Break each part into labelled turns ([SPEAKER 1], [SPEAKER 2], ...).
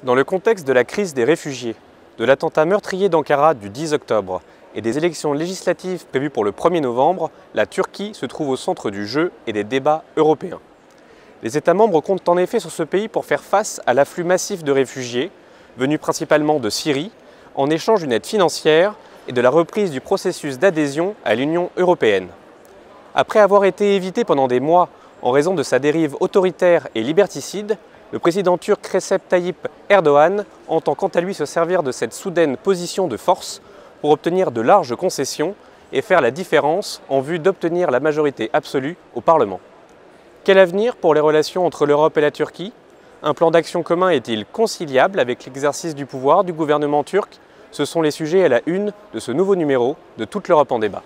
[SPEAKER 1] Dans le contexte de la crise des réfugiés, de l'attentat meurtrier d'Ankara du 10 octobre et des élections législatives prévues pour le 1er novembre, la Turquie se trouve au centre du jeu et des débats européens. Les États membres comptent en effet sur ce pays pour faire face à l'afflux massif de réfugiés, venus principalement de Syrie, en échange d'une aide financière et de la reprise du processus d'adhésion à l'Union européenne. Après avoir été évité pendant des mois en raison de sa dérive autoritaire et liberticide, le président turc Recep Tayyip Erdoğan entend quant à lui se servir de cette soudaine position de force pour obtenir de larges concessions et faire la différence en vue d'obtenir la majorité absolue au Parlement. Quel avenir pour les relations entre l'Europe et la Turquie? Un plan d'action commun est-il conciliable avec l'exercice du pouvoir du gouvernement turc? Ce sont les sujets à la une de ce nouveau numéro de Toute l'Europe en débat.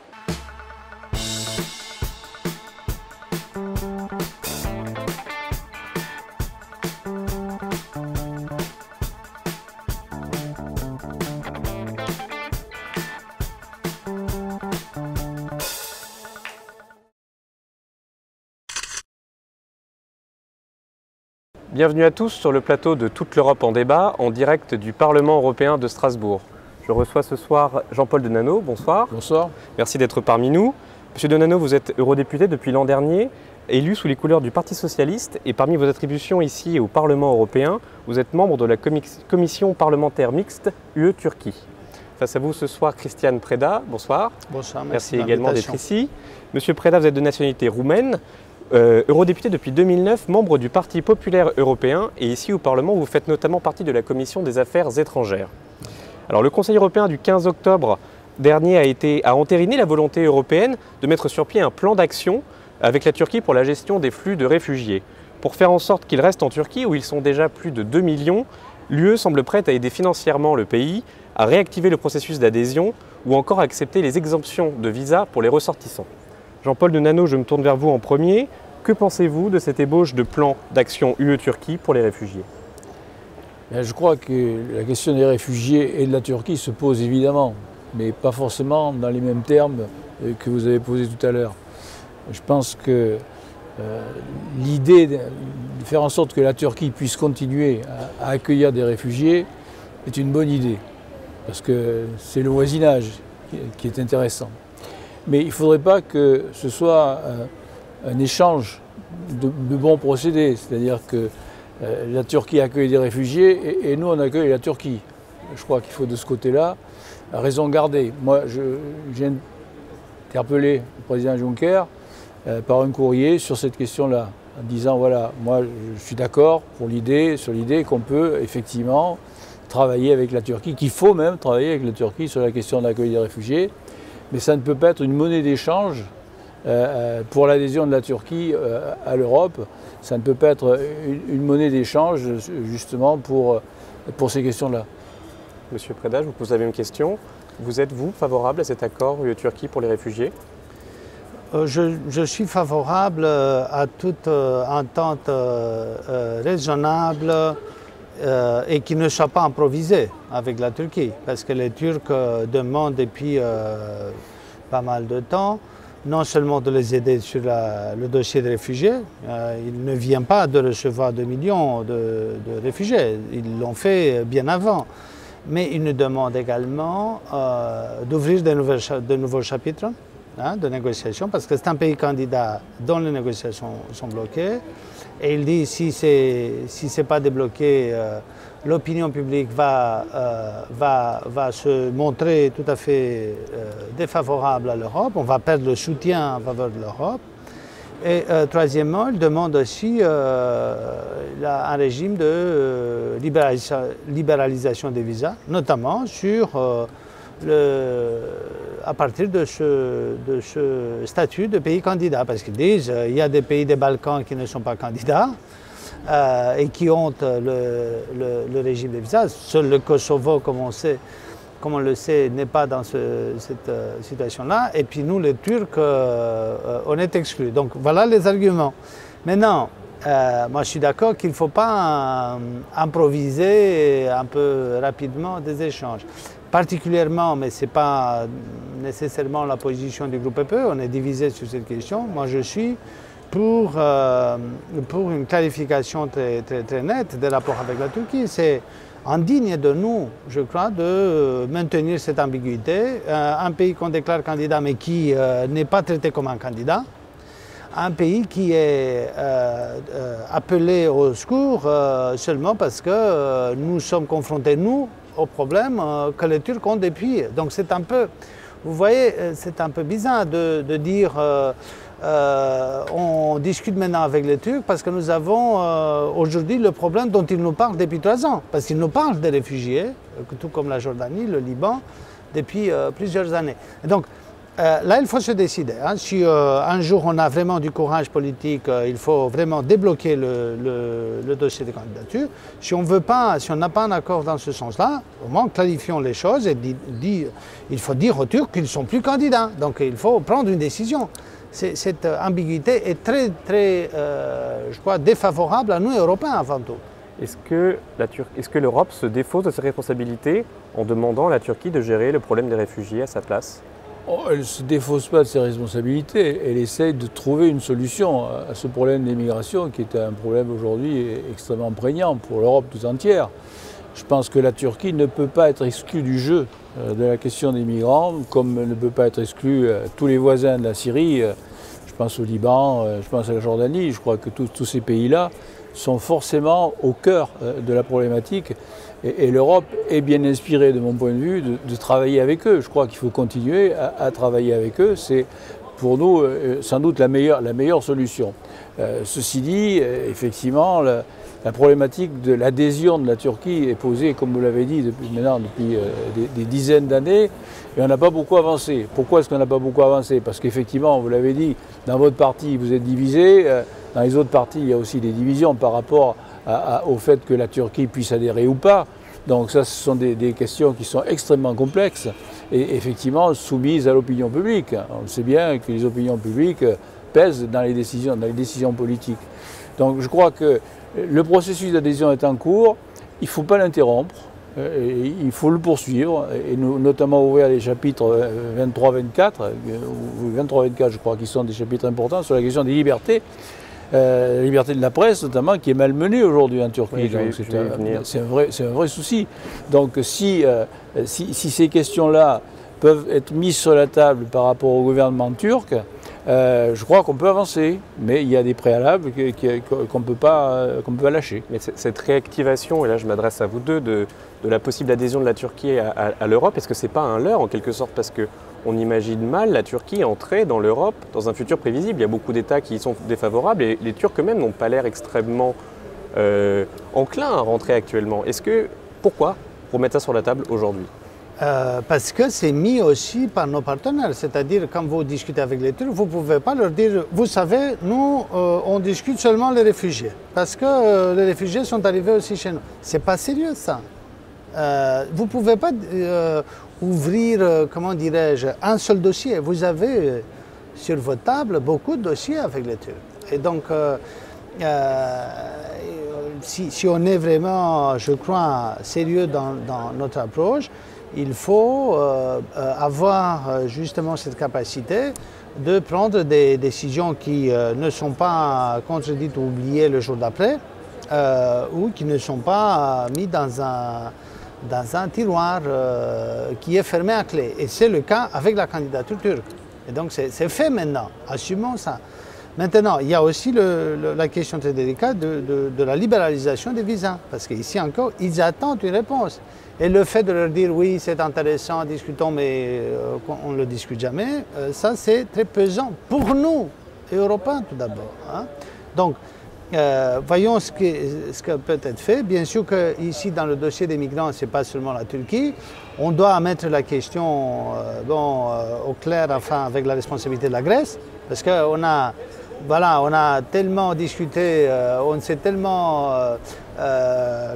[SPEAKER 1] Bienvenue à tous sur le plateau de Toute l'Europe en débat, en direct du Parlement européen de Strasbourg. Je reçois ce soir Jean-Paul Denanot, bonsoir.
[SPEAKER 2] Bonsoir.
[SPEAKER 1] Merci d'être parmi nous. Monsieur Denanot, vous êtes eurodéputé depuis l'an dernier, élu sous les couleurs du Parti socialiste, et parmi vos attributions ici au Parlement européen, vous êtes membre de la commission parlementaire mixte UE-Turquie. Face à vous ce soir, Cristian Preda, bonsoir.
[SPEAKER 2] Bonsoir,
[SPEAKER 1] merci également d'être ici. Monsieur Preda, vous êtes de nationalité roumaine. Eurodéputé depuis 2009, membre du Parti populaire européen, et ici au Parlement vous faites notamment partie de la Commission des affaires étrangères. Alors le Conseil européen du 15 octobre dernier a entériné la volonté européenne de mettre sur pied un plan d'action avec la Turquie pour la gestion des flux de réfugiés. Pour faire en sorte qu'ils restent en Turquie, où ils sont déjà plus de 2 millions, l'UE semble prête à aider financièrement le pays, à réactiver le processus d'adhésion ou encore à accepter les exemptions de visa pour les ressortissants. Jean-Paul Denanot, je me tourne vers vous en premier. Que pensez-vous de cette ébauche de plan d'action UE-Turquie pour les réfugiés?
[SPEAKER 2] Je crois que la question des réfugiés et de la Turquie se pose évidemment, mais pas forcément dans les mêmes termes que vous avez posés tout à l'heure. Je pense que l'idée de faire en sorte que la Turquie puisse continuer à accueillir des réfugiés est une bonne idée, parce que c'est le voisinage qui est intéressant. Mais il ne faudrait pas que ce soit un échange de bons procédés, c'est-à-dire que la Turquie accueille des réfugiés et nous on accueille la Turquie. Je crois qu'il faut de ce côté-là raison garder. Moi j'ai interpellé le président Juncker par un courrier sur cette question-là, en disant voilà, moi je suis d'accord sur l'idée qu'on peut effectivement travailler avec la Turquie, qu'il faut même travailler avec la Turquie sur la question d'accueil des réfugiés, mais ça ne peut pas être une monnaie d'échange pour l'adhésion de la Turquie à l'Europe. Ça ne peut pas être une monnaie d'échange justement pour ces questions-là.
[SPEAKER 1] Monsieur Preda, je vous pose la même question. Vous êtes-vous favorable à cet accord UE-Turquie pour les réfugiés?
[SPEAKER 3] Je suis favorable à toute entente raisonnable et qui ne soit pas improvisée avec la Turquie. Parce que les Turcs demandent depuis pas mal de temps non seulement de les aider sur le dossier des réfugiés, ils ne viennent pas de recevoir 2 millions de réfugiés, ils l'ont fait bien avant, mais ils nous demandent également d'ouvrir de nouveaux chapitres de négociations, parce que c'est un pays candidat dont les négociations sont bloquées, et il dit si ce n'est pas débloqué, l'opinion publique va se montrer tout à fait défavorable à l'Europe, on va perdre le soutien en faveur de l'Europe. Et troisièmement, il demande aussi un régime de libéralisation des visas, notamment à partir de ce statut de pays candidat, parce qu'ils disent qu'il y a des pays des Balkans qui ne sont pas candidats, et qui ont le régime des visas. Seul le Kosovo, comme on le sait, n'est pas dans cette situation-là. Et puis nous, les Turcs, on est exclus. Donc voilà les arguments. Maintenant, moi je suis d'accord qu'il ne faut pas improviser un peu rapidement des échanges. Particulièrement, mais ce n'est pas nécessairement la position du groupe PPE, on est divisé sur cette question. Moi je suis pour une clarification très nette des rapports avec la Turquie. C'est indigne de nous, je crois, de maintenir cette ambiguïté. Un pays qu'on déclare candidat mais qui n'est pas traité comme un candidat. Un pays qui est appelé au secours seulement parce que nous sommes confrontés, nous, aux problèmes que les Turcs ont depuis. Donc c'est un peu, vous voyez, c'est un peu bizarre de dire on discute maintenant avec les Turcs parce que nous avons aujourd'hui le problème dont ils nous parlent depuis 3 ans. Parce qu'ils nous parlent des réfugiés, tout comme la Jordanie, le Liban, depuis plusieurs années. Et donc, là, il faut se décider. Hein. Si un jour on a vraiment du courage politique, il faut vraiment débloquer le dossier de candidature. Si on veut pas, si on n'a pas un accord dans ce sens-là, au moins clarifions les choses et il faut dire aux Turcs qu'ils ne sont plus candidats. Donc il faut prendre une décision. Cette ambiguïté est très, je crois, défavorable à nous, Européens, avant tout.
[SPEAKER 1] Est-ce que l'Europe se défausse de ses responsabilités en demandant à la Turquie de gérer le problème des réfugiés à sa place ?
[SPEAKER 2] Elle ne se défausse pas de ses responsabilités, elle essaye de trouver une solution à ce problème d'immigration qui est un problème aujourd'hui extrêmement prégnant pour l'Europe tout entière. Je pense que la Turquie ne peut pas être exclue du jeu de la question des migrants, comme ne peut pas être exclue tous les voisins de la Syrie. Je pense au Liban, je pense à la Jordanie. Je crois que tous ces pays-là sont forcément au cœur de la problématique. Et l'Europe est bien inspirée, de mon point de vue, de travailler avec eux. Je crois qu'il faut continuer à travailler avec eux. C'est pour nous sans doute la meilleure solution. Ceci dit, effectivement, la problématique de l'adhésion de la Turquie est posée, comme vous l'avez dit, depuis des dizaines d'années, et on n'a pas beaucoup avancé. Pourquoi est-ce qu'on n'a pas beaucoup avancé? Parce qu'effectivement, vous l'avez dit, dans votre parti, vous êtes divisé. Dans les autres partis, il y a aussi des divisions par rapport au fait que la Turquie puisse adhérer ou pas. Donc ça, ce sont des questions qui sont extrêmement complexes et effectivement soumises à l'opinion publique. On sait bien que les opinions publiques pèsent dans les décisions politiques. Donc je crois que le processus d'adhésion est en cours, il ne faut pas l'interrompre, il faut le poursuivre, et notamment ouvrir les chapitres 23-24, ou 23-24 je crois, qui sont des chapitres importants sur la question des libertés. La liberté de la presse notamment, qui est malmenée aujourd'hui en Turquie.
[SPEAKER 1] Oui,
[SPEAKER 2] c'est un vrai souci. Donc si ces questions-là peuvent être mises sur la table par rapport au gouvernement turc, je crois qu'on peut avancer, mais il y a des préalables qu'on ne peut pas lâcher.
[SPEAKER 1] Mais cette réactivation, et là je m'adresse à vous deux, de la possible adhésion de la Turquie à l'Europe, est-ce que ce n'est pas un leurre en quelque sorte? Parce qu'on imagine mal la Turquie entrer dans l'Europe dans un futur prévisible. Il y a beaucoup d'États qui y sont défavorables et les Turcs eux-mêmes n'ont pas l'air extrêmement enclins à rentrer actuellement. Pourquoi remettre ça sur la table aujourd'hui?
[SPEAKER 3] Parce que c'est mis aussi par nos partenaires, c'est-à-dire quand vous discutez avec les Turcs, vous ne pouvez pas leur dire, vous savez, nous on discute seulement les réfugiés, parce que les réfugiés sont arrivés aussi chez nous. C'est pas sérieux ça. Vous ne pouvez pas ouvrir, comment dirais-je, un seul dossier. Vous avez sur votre table beaucoup de dossiers avec les Turcs. Et donc, si on est vraiment, je crois, sérieux dans notre approche, il faut avoir justement cette capacité de prendre des décisions qui ne sont pas contredites ou oubliées le jour d'après, ou qui ne sont pas mises dans un tiroir qui est fermé à clé. Et c'est le cas avec la candidature turque. Et donc c'est fait maintenant, assumons ça. Maintenant, il y a aussi la question très délicate de la libéralisation des visas, parce qu'ici encore, ils attendent une réponse. Et le fait de leur dire oui, c'est intéressant, discutons, mais on ne le discute jamais, ça c'est très pesant pour nous, Européens tout d'abord. Hein. Donc, voyons ce que peut être fait. Bien sûr qu'ici, dans le dossier des migrants, ce n'est pas seulement la Turquie. On doit mettre la question au clair, enfin, avec la responsabilité de la Grèce, parce qu'on a... Voilà, on a tellement discuté, on s'est tellement,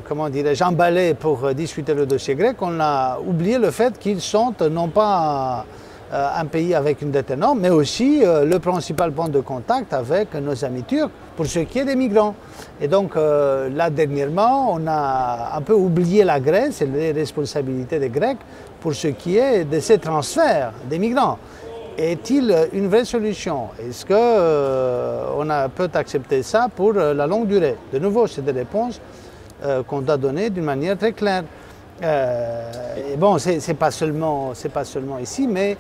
[SPEAKER 3] comment dirais-je, emballé pour discuter le dossier grec, qu'on a oublié le fait qu'ils sont non pas un pays avec une dette énorme, mais aussi le principal point de contact avec nos amis turcs pour ce qui est des migrants. Et donc là, dernièrement, on a un peu oublié la Grèce et les responsabilités des Grecs pour ce qui est de ces transferts des migrants. est-il une vraie solution? Est-ce qu'on peut accepter ça pour la longue durée? De nouveau, c'est des réponses qu'on doit donner d'une manière très claire. Et bon, c'est pas seulement ici, mais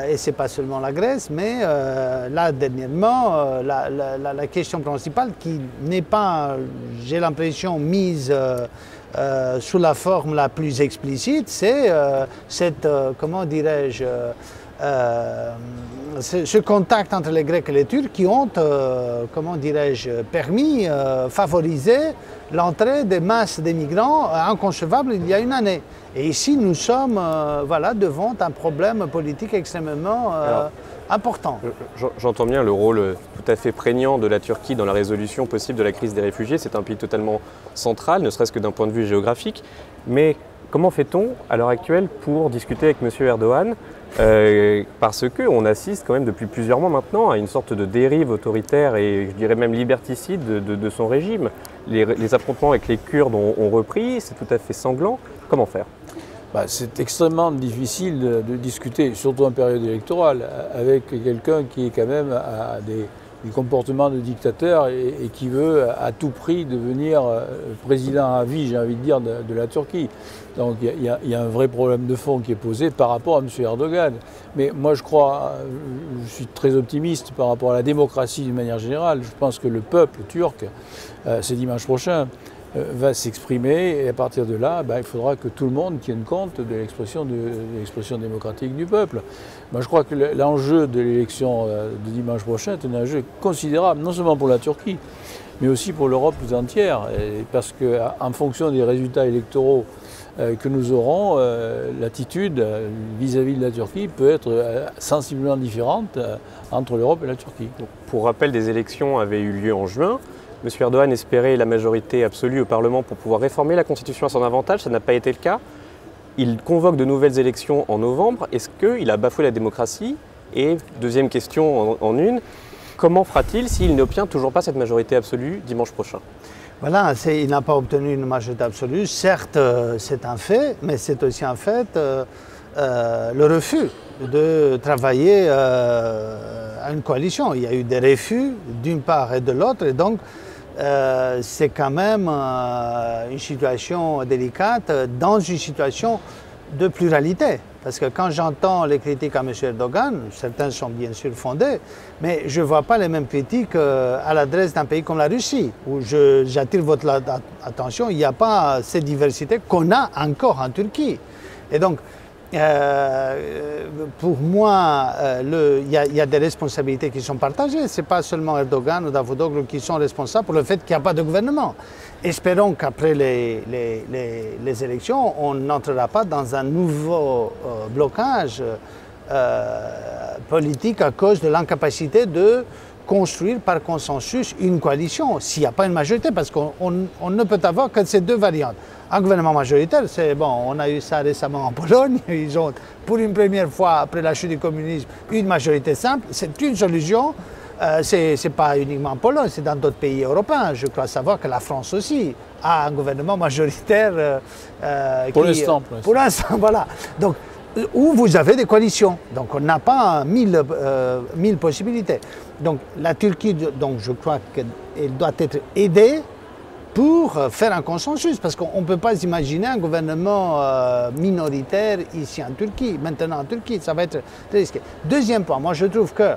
[SPEAKER 3] et c'est pas seulement la Grèce, mais là dernièrement, la question principale qui n'est pas, j'ai l'impression, mise sous la forme la plus explicite, c'est cette, comment dirais-je, ce contact entre les Grecs et les Turcs qui ont, comment dirais-je, permis, favoriser l'entrée des masses de migrants inconcevables il y a une année. Et ici, nous sommes voilà, devant un problème politique extrêmement important.
[SPEAKER 1] J'entends bien le rôle tout à fait prégnant de la Turquie dans la résolution possible de la crise des réfugiés. C'est un pays totalement central, ne serait-ce que d'un point de vue géographique. Mais comment fait-on à l'heure actuelle pour discuter avec M. Erdogan parce qu'on assiste quand même depuis plusieurs mois maintenant à une sorte de dérive autoritaire et je dirais même liberticide de son régime. Les affrontements avec les Kurdes ont repris, c'est tout à fait sanglant. Comment faire?
[SPEAKER 2] C'est extrêmement difficile de discuter, surtout en période électorale, avec quelqu'un qui est quand même à des comportements de dictateur et qui veut à tout prix devenir président à vie, j'ai envie de dire, de la Turquie. Donc il y a un vrai problème de fond qui est posé par rapport à M. Erdogan. Mais moi je suis très optimiste par rapport à la démocratie d'une manière générale. Je pense que le peuple turc, c'est dimanche prochain, va s'exprimer et à partir de là, il faudra que tout le monde tienne compte de l'expression démocratique du peuple. Moi, je crois que l'enjeu de l'élection de dimanche prochain est un enjeu considérable, non seulement pour la Turquie, mais aussi pour l'Europe tout entière, parce qu'en fonction des résultats électoraux que nous aurons, l'attitude vis-à-vis de la Turquie peut être sensiblement différente entre l'Europe et la Turquie.
[SPEAKER 1] Donc, pour rappel, des élections avaient eu lieu en juin. M. Erdogan espérait la majorité absolue au Parlement pour pouvoir réformer la Constitution à son avantage, ça n'a pas été le cas. Il convoque de nouvelles élections en novembre. Est-ce qu'il a bafoué la démocratie? Et deuxième question en une, comment fera-t-il s'il n'obtient toujours pas cette majorité absolue dimanche prochain?
[SPEAKER 3] Voilà, il n'a pas obtenu une majorité absolue. Certes, c'est un fait, mais c'est aussi un fait le refus de travailler à une coalition. Il y a eu des refus d'une part et de l'autre, et donc c'est quand même une situation délicate dans une situation de pluralité. Parce que quand j'entends les critiques à M. Erdogan, certains sont bien sûr fondés, mais je ne vois pas les mêmes critiques à l'adresse d'un pays comme la Russie, où j'attire votre attention, il n'y a pas cette diversité qu'on a encore en Turquie. Et donc, pour moi, il y a des responsabilités qui sont partagées. Ce n'est pas seulement Erdogan ou Davutoglu qui sont responsables pour le fait qu'il n'y a pas de gouvernement. Espérons qu'après les élections, on n'entrera pas dans un nouveau blocage politique à cause de l'incapacité de construire par consensus une coalition, s'il n'y a pas une majorité, parce qu'on ne peut avoir que ces deux variantes. Un gouvernement majoritaire, c'est bon, on a eu ça récemment en Pologne, ils ont pour une première fois après la chute du communisme une majorité simple, c'est une solution, c'est pas uniquement en Pologne, c'est dans d'autres pays européens, je crois savoir que la France aussi a un gouvernement majoritaire.
[SPEAKER 2] Pour l'instant,
[SPEAKER 3] voilà. Donc, où vous avez des coalitions. Donc on n'a pas mille possibilités. Donc la Turquie, donc, je crois qu'elle doit être aidée pour faire un consensus, parce qu'on ne peut pas imaginer un gouvernement minoritaire ici en Turquie, maintenant en Turquie, ça va être très risqué. Deuxième point, moi je trouve que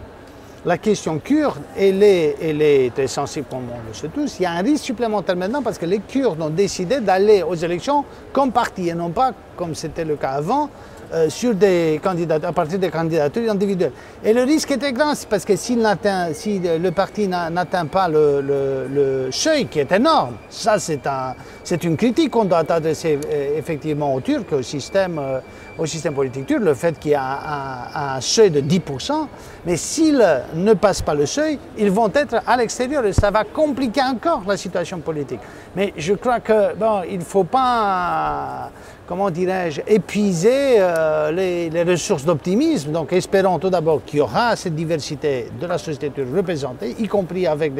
[SPEAKER 3] la question kurde, elle est très sensible comme on le sait tous. Il y a un risque supplémentaire maintenant parce que les Kurdes ont décidé d'aller aux élections comme parti et non pas, comme c'était le cas avant, à partir des candidatures individuelles. Et le risque est très grand, parce que si le parti n'atteint pas le seuil, qui est énorme, ça c'est une critique qu'on doit adresser effectivement aux Turcs, au système politique turc, le fait qu'il y a un seuil de 10%, mais s'ils ne passent pas le seuil, ils vont être à l'extérieur et ça va compliquer encore la situation politique. Mais je crois que, bon, il ne faut pas, comment dirais-je, épuiser les ressources d'optimisme. Donc espérons tout d'abord qu'il y aura cette diversité de la société turque représentée, y compris avec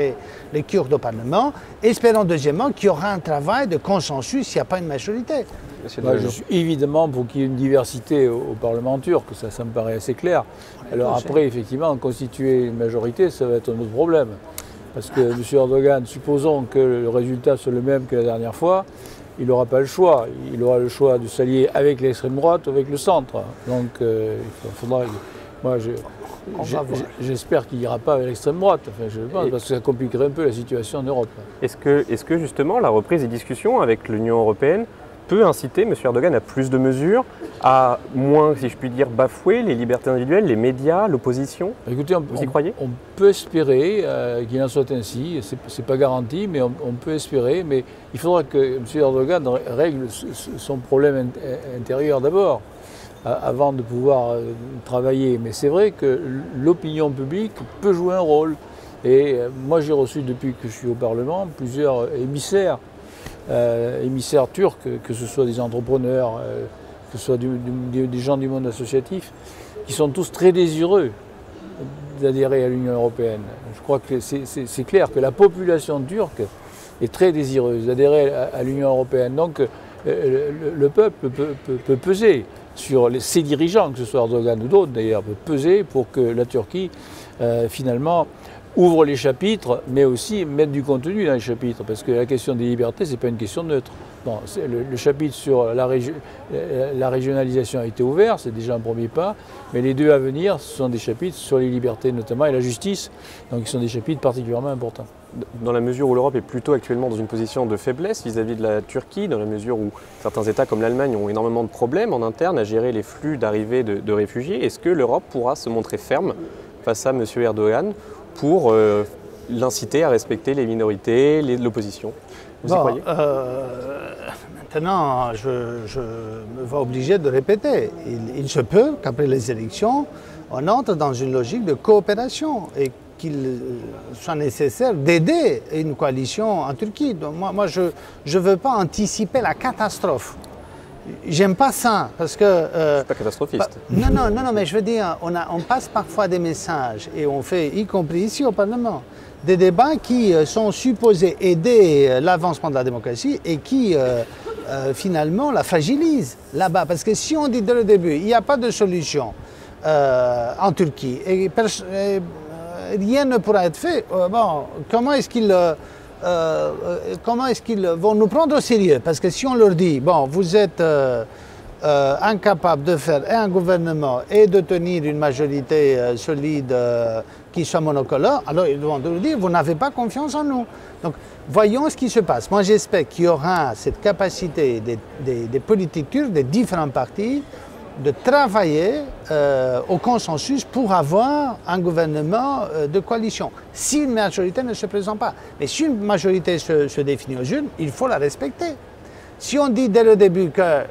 [SPEAKER 3] les Kurdes au Parlement. Espérons deuxièmement qu'il y aura un travail de consensus s'il n'y a pas une majorité.
[SPEAKER 2] Je suis évidemment pour qu'il y ait une diversité au Parlement turc, ça me paraît assez clair. Alors après, effectivement, constituer une majorité, ça va être un autre problème. Parce que M. Erdogan, supposons que le résultat soit le même que la dernière fois, il n'aura pas le choix. Il aura le choix de s'allier avec l'extrême droite ou avec le centre. Donc il faudra... Moi, j'espère qu'il n'ira pas avec l'extrême droite, enfin, je pense, parce que ça compliquerait un peu la situation en Europe.
[SPEAKER 1] Est-ce que justement la reprise des discussions avec l'Union européenne peut inciter M. Erdogan à plus de mesures, à moins, si je puis dire, bafouer les libertés individuelles, les médias, l'opposition?
[SPEAKER 2] Écoutez,
[SPEAKER 1] vous y croyez? On
[SPEAKER 2] peut espérer qu'il en soit ainsi. C'est pas garanti, mais on peut espérer. Mais il faudra que M. Erdogan règle son problème intérieur d'abord, avant de pouvoir travailler. Mais c'est vrai que l'opinion publique peut jouer un rôle. Et moi, j'ai reçu, depuis que je suis au Parlement, plusieurs émissaires turcs, que ce soit des entrepreneurs, que ce soit des gens du monde associatif, qui sont tous très désireux d'adhérer à l'Union européenne. Je crois que c'est clair que la population turque est très désireuse d'adhérer à l'Union européenne. Donc le peuple peut peser sur ses dirigeants, que ce soit Erdogan ou d'autres d'ailleurs, peut peser pour que la Turquie finalement ouvre les chapitres, mais aussi mettre du contenu dans les chapitres, parce que la question des libertés, ce n'est pas une question neutre. Bon, le chapitre sur la régionalisation a été ouvert, c'est déjà un premier pas, mais les deux à venir, ce sont des chapitres sur les libertés notamment et la justice, donc ils sont des chapitres particulièrement importants.
[SPEAKER 1] Dans la mesure où l'Europe est plutôt actuellement dans une position de faiblesse vis-à-vis de la Turquie, dans la mesure où certains États comme l'Allemagne ont énormément de problèmes en interne à gérer les flux d'arrivée de réfugiés, est-ce que l'Europe pourra se montrer ferme face à M. Erdogan pour l'inciter à respecter les minorités, l'opposition? Vous y croyez?
[SPEAKER 3] Maintenant, je me vois obligé de répéter. Il se peut qu'après les élections, on entre dans une logique de coopération et qu'il soit nécessaire d'aider une coalition en Turquie. Donc moi je ne veux pas anticiper la catastrophe. J'aime pas ça, parce que...
[SPEAKER 1] c'est pas catastrophiste.
[SPEAKER 3] Non, mais je veux dire, on passe parfois des messages, et on fait, y compris ici au Parlement, des débats qui sont supposés aider l'avancement de la démocratie et qui, finalement, la fragilisent là-bas. Parce que si on dit dès le début, il n'y a pas de solution en Turquie, et rien ne pourra être fait, bon, comment est-ce qu'ils vont nous prendre au sérieux? Parce que si on leur dit, bon, vous êtes incapable de faire un gouvernement et de tenir une majorité solide qui soit monocolore, alors ils vont nous dire, vous n'avez pas confiance en nous. Donc, voyons ce qui se passe. Moi, j'espère qu'il y aura cette capacité des politiques turcs, des différents partis, de travailler au consensus pour avoir un gouvernement de coalition, si une majorité ne se présente pas. Mais si une majorité se définit aux urnes, il faut la respecter. Si on dit dès le début que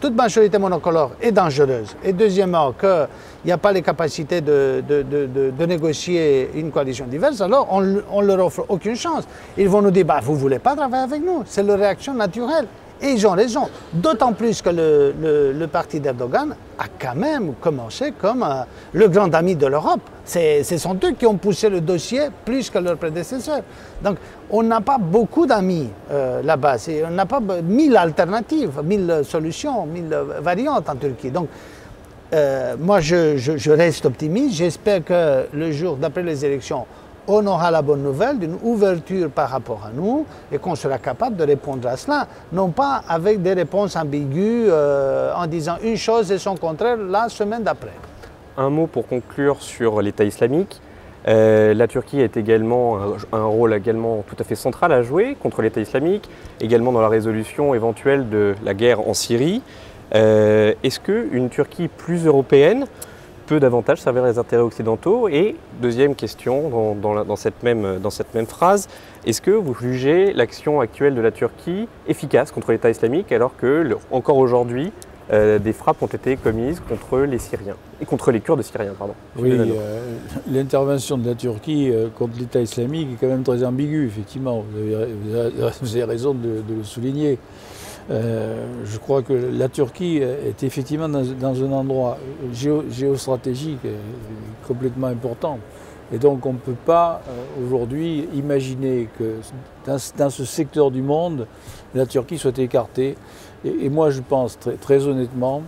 [SPEAKER 3] toute majorité monocolore est dangereuse, et deuxièmement qu'il n'y a pas les capacités de négocier une coalition diverse, alors on ne leur offre aucune chance. Ils vont nous dire, bah, vous ne voulez pas travailler avec nous, c'est leur réaction naturelle. Et ils ont raison, d'autant plus que le parti d'Erdogan a quand même commencé comme le grand ami de l'Europe. Ce sont eux qui ont poussé le dossier plus que leurs prédécesseurs. Donc on n'a pas beaucoup d'amis là-bas, on n'a pas 1000 alternatives, 1000 solutions, 1000 variantes en Turquie. Donc moi je reste optimiste, j'espère que le jour d'après les élections, on aura la bonne nouvelle d'une ouverture par rapport à nous et qu'on sera capable de répondre à cela, non pas avec des réponses ambiguës en disant une chose et son contraire la semaine d'après.
[SPEAKER 1] Un mot pour conclure sur l'État islamique. La Turquie a également un rôle également tout à fait central à jouer contre l'État islamique, également dans la résolution éventuelle de la guerre en Syrie. Est-ce qu'une Turquie plus européenne peut davantage servir les intérêts occidentaux? Et deuxième question dans cette même phrase, est-ce que vous jugez l'action actuelle de la Turquie efficace contre l'État islamique alors que, encore aujourd'hui, des frappes ont été commises contre les Syriens et contre les Kurdes syriens, pardon.
[SPEAKER 2] Oui, l'intervention de la Turquie contre l'État islamique est quand même très ambiguë, effectivement. Vous avez raison de le souligner. Je crois que la Turquie est effectivement dans un endroit géostratégique complètement important. Et donc on ne peut pas aujourd'hui imaginer que dans ce secteur du monde, la Turquie soit écartée. Et moi je pense très honnêtement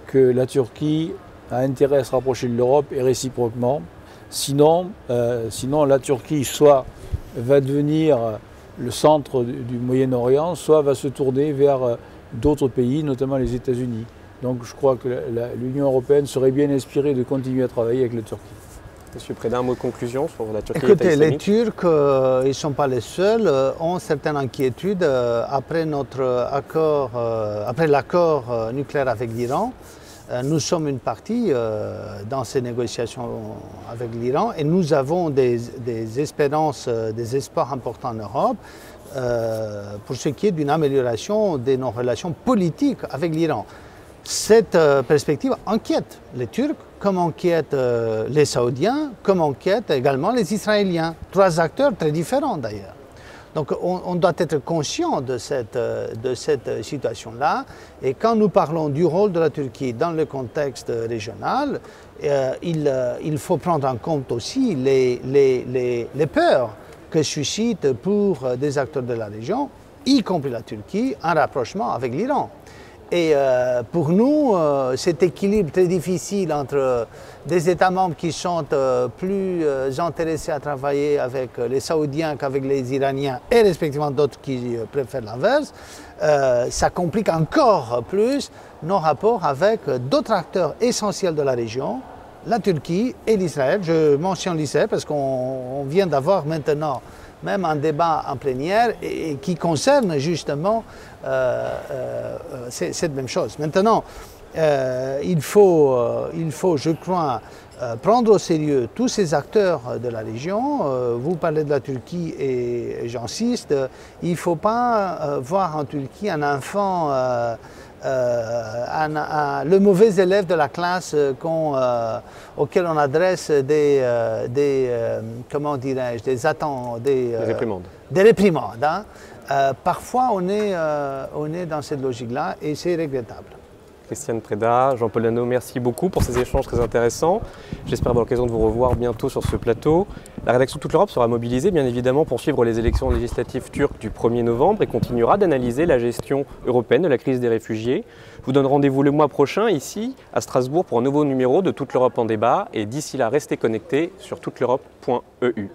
[SPEAKER 2] que la Turquie a intérêt à se rapprocher de l'Europe et réciproquement. Sinon la Turquie soit va devenir le centre du Moyen-Orient, soit va se tourner vers d'autres pays, notamment les États-Unis. Donc je crois que l'Union européenne serait bien inspirée de continuer à travailler avec la Turquie.
[SPEAKER 1] Monsieur Preda, un mot de conclusion sur la Turquie.
[SPEAKER 3] Écoutez, les Turcs, ils ne sont pas les seuls, ont certaines inquiétudes après l'accord nucléaire avec l'Iran. Nous sommes une partie dans ces négociations avec l'Iran et nous avons des espérances, des espoirs importants en Europe pour ce qui est d'une amélioration de nos relations politiques avec l'Iran. Cette perspective inquiète les Turcs, comme inquiète les Saoudiens, comme inquiète également les Israéliens. Trois acteurs très différents d'ailleurs. Donc on doit être conscient de cette situation-là. Et quand nous parlons du rôle de la Turquie dans le contexte régional, il faut prendre en compte aussi les peurs que suscite pour des acteurs de la région, y compris la Turquie, un rapprochement avec l'Iran. Et pour nous, cet équilibre très difficile entre des États membres qui sont plus intéressés à travailler avec les Saoudiens qu'avec les Iraniens et respectivement d'autres qui préfèrent l'inverse, ça complique encore plus nos rapports avec d'autres acteurs essentiels de la région, la Turquie et l'Israël. Je mentionne l'Israël parce qu'on vient d'avoir maintenant même un débat en plénière et qui concerne justement cette même chose. Maintenant, il faut, je crois, prendre au sérieux tous ces acteurs de la région. Vous parlez de la Turquie et j'insiste, il ne faut pas voir en Turquie un enfant, le mauvais élève de la classe auquel on adresse comment dirais-je, des
[SPEAKER 1] réprimandes.
[SPEAKER 3] Des réprimandes, hein. Parfois on est dans cette logique-là et c'est regrettable.
[SPEAKER 1] Christiane Preda, Jean-Paul Dano, merci beaucoup pour ces échanges très intéressants. J'espère avoir l'occasion de vous revoir bientôt sur ce plateau. La rédaction Toute l'Europe sera mobilisée bien évidemment pour suivre les élections législatives turques du 1er novembre et continuera d'analyser la gestion européenne de la crise des réfugiés. Je vous donne rendez-vous le mois prochain ici à Strasbourg pour un nouveau numéro de Toute l'Europe en débat et d'ici là restez connectés sur touteleurope.eu.